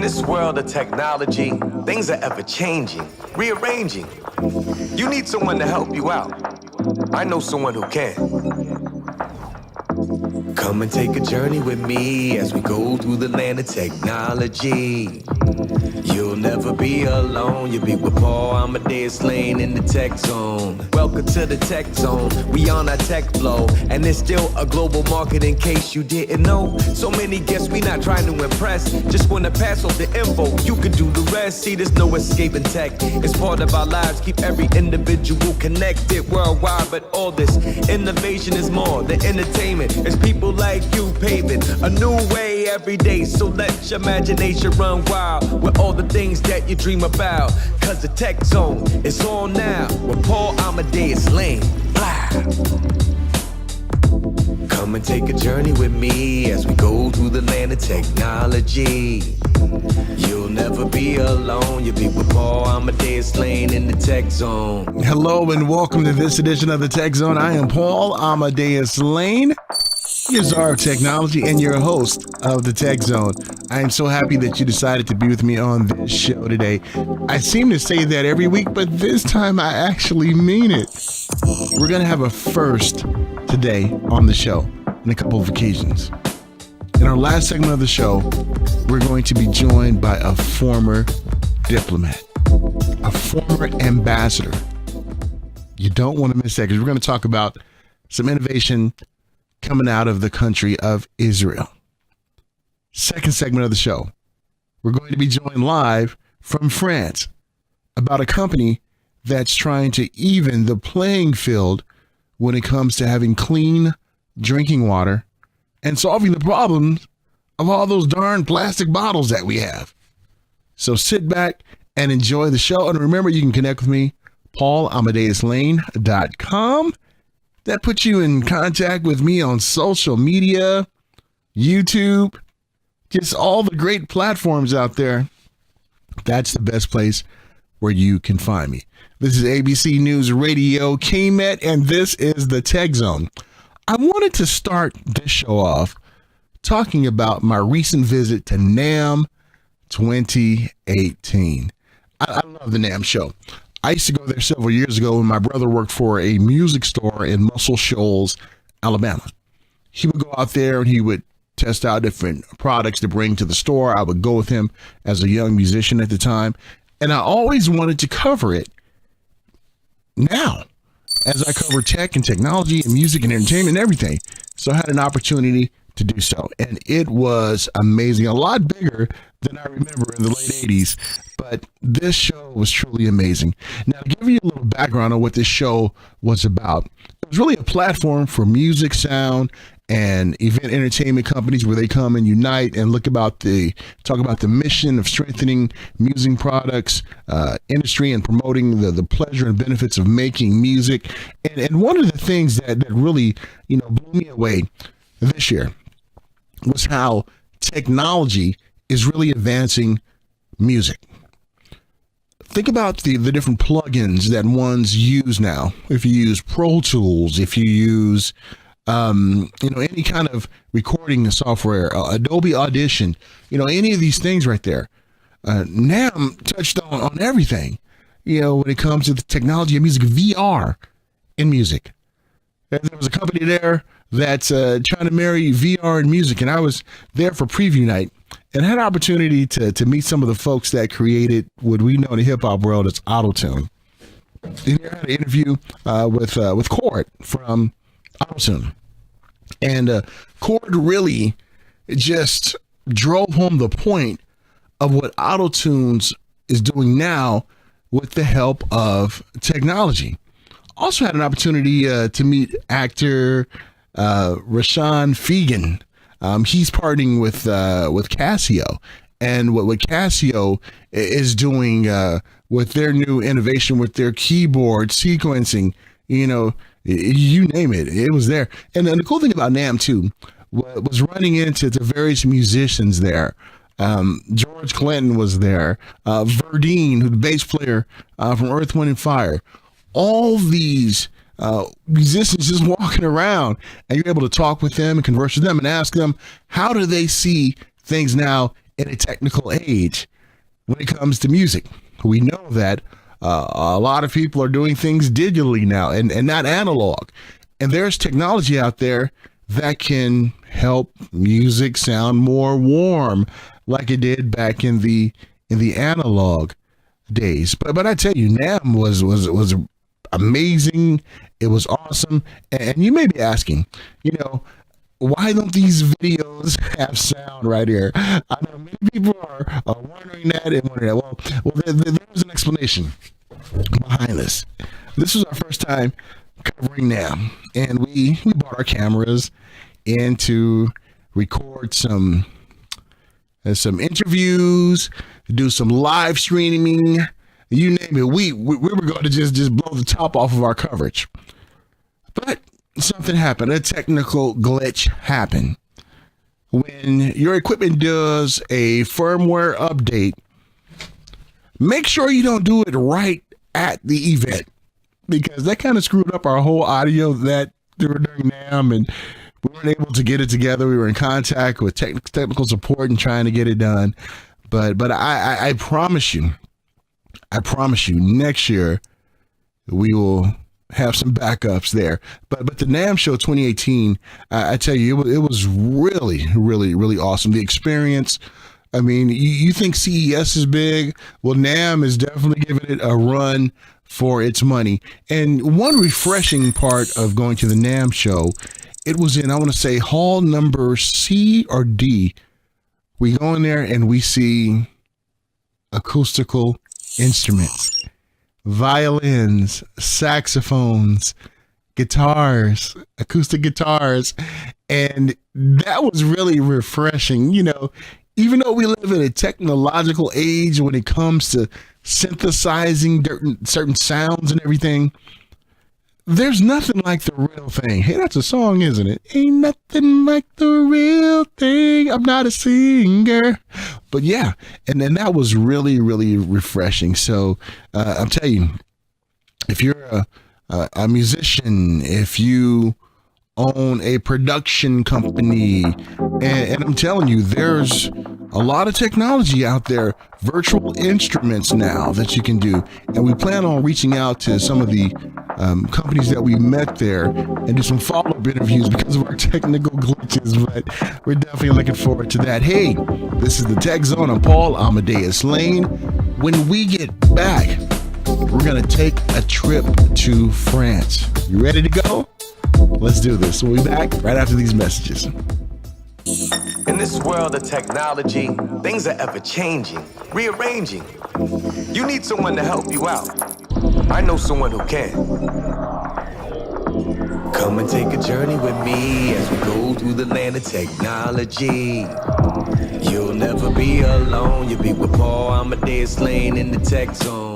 this world of technology, things are ever changing, rearranging. You need someone to help you out. I know someone who can. Come and take a journey with me as we go through the land of technology. You'll never be alone. You'll be with Paul Amadeus Lane in the tech zone. Welcome to the tech zone. We on our tech flow, and there's still a global market in case you didn't know. So many guests, we not trying to impress. Just wanna pass off the info. You can do the rest. See, there's no escaping tech. It's part of our lives. Keep every individual connected worldwide. But all this innovation is more than entertainment. It's people like you paving a new way every day. So let your imagination run wild with all the things that you dream about. Cause the tech zone is on now with Paul Amadeus Lane. Blah. Come and take a journey with me as we go through the land of technology. You'll never be alone. You'll be with Paul Amadeus Lane in the tech zone. Hello and welcome to this edition of the Tech Zone. I am Paul Amadeus Lane, your czar of technology and your host of the Tech Zone. I am so happy that you decided to be with me on this show today. I seem to say that every week, but this time I actually mean it. We're going to have a first today on the show on a couple of occasions. In our last segment of the show, we're going to be joined by a former diplomat, a former ambassador. You don't want to miss that because we're going to talk about some innovation coming out of the country of Israel. Second segment of the show, we're going to be joined live from France about a company that's trying to even the playing field when it comes to having clean drinking water and solving the problems of all those darn plastic bottles that we have. So sit back and enjoy the show. And remember, you can connect with me, paulamadeouslane.com. That puts you in contact with me on social media, YouTube, just all the great platforms out there. That's the best place where you can find me. This is ABC News Radio KMET, and this is the Tech Zone. I wanted to start this show off talking about my recent visit to NAMM 2018. I love the NAMM show. I used to go there several years ago when my brother worked for a music store in Muscle Shoals, Alabama. He would go out there and he would test out different products to bring to the store. I would go with him as a young musician at the time, and I always wanted to cover it now as I cover tech and technology and music and entertainment and everything. So I had an opportunity to do so, and it was amazing. A lot bigger than I remember in the late 80s, but this show was truly amazing. Now, to give you a little background on what this show was about, it was really a platform for music, sound, and event entertainment companies where they come and unite and talk about the mission of strengthening music products, industry, and promoting the pleasure and benefits of making music. And one of the things that really, blew me away this year was how technology is really advancing music. Think about the different plugins that ones use now. If you use Pro Tools, if you use any kind of recording software, Adobe Audition, any of these things right there. NAMM touched on everything, when it comes to the technology of music, VR in music. There was a company there that's trying to marry VR and music, and I was there for preview night and had an opportunity to meet some of the folks that created what we know in the hip-hop world as Auto-Tune. And I had an interview with Cord from Auto-Tune. And Cord really just drove home the point of what Auto-Tunes is doing now with the help of technology. Also had an opportunity to meet actor Rashawn Fegan. He's partnering with Casio, and what Casio is doing with their new innovation with their keyboard sequencing, you name it, it was there. And the cool thing about NAMM too was running into various musicians there. George Clinton was there, Verdine, who's the bass player from Earth, Wind, and Fire. All these musicians just walking around, and you're able to talk with them and converse with them and ask them, how do they see things now in a technical age when it comes to music. We know that a lot of people are doing things digitally now and not analog. And there's technology out there that can help music sound more warm like it did back in the analog days. But I tell you, NAMM was amazing. It was awesome. And you may be asking, why don't these videos have sound right here? I know many people are wondering that and wondering that. Well, there was an explanation behind this. This was our first time covering NAMM, and we bought our cameras in to record some interviews, do some live streaming, you name it. We were going to just blow the top off of our coverage, but something happened. A technical glitch happened. When your equipment does a firmware update, make sure you don't do it right at the event, because that kind of screwed up our whole audio that during NAMM, and we weren't able to get it together. We were in contact with technical support and trying to get it done. But I promise you, next year we will have some backups there. But the NAMM show 2018, I tell you, it was really, really, really awesome. The experience. I mean, you think CES is big? Well, NAMM is definitely giving it a run for its money. And one refreshing part of going to the NAMM show, it was in, I want to say, hall number C or D. We go in there and we see acoustical instruments, violins, saxophones, guitars, acoustic guitars. And that was really refreshing. Even though we live in a technological age when it comes to synthesizing certain sounds and everything, there's nothing like the real thing. Hey, that's a song, isn't it? Ain't nothing like the real thing. I'm not a singer. But yeah, and then that was really, really refreshing. So I'm telling you, if you're a musician, if you own a production company, and I'm telling you, there's a lot of technology out there, virtual instruments now that you can do. And we plan on reaching out to some of the companies that we met there and do some follow-up interviews because of our technical glitches, but we're definitely looking forward to that. Hey, this is the Tech Zone. I'm Paul Amadeus Lane. When we get back, we're going to take a trip to France. You ready to go? Let's do this. We'll be back right after these messages. In this world of technology, things are ever changing, rearranging. You need someone to help you out. I know someone who can. Come and take a journey with me as we go through the land of technology. You'll never be alone. You'll be with Paul Amadeus Lane in the Tech Zone.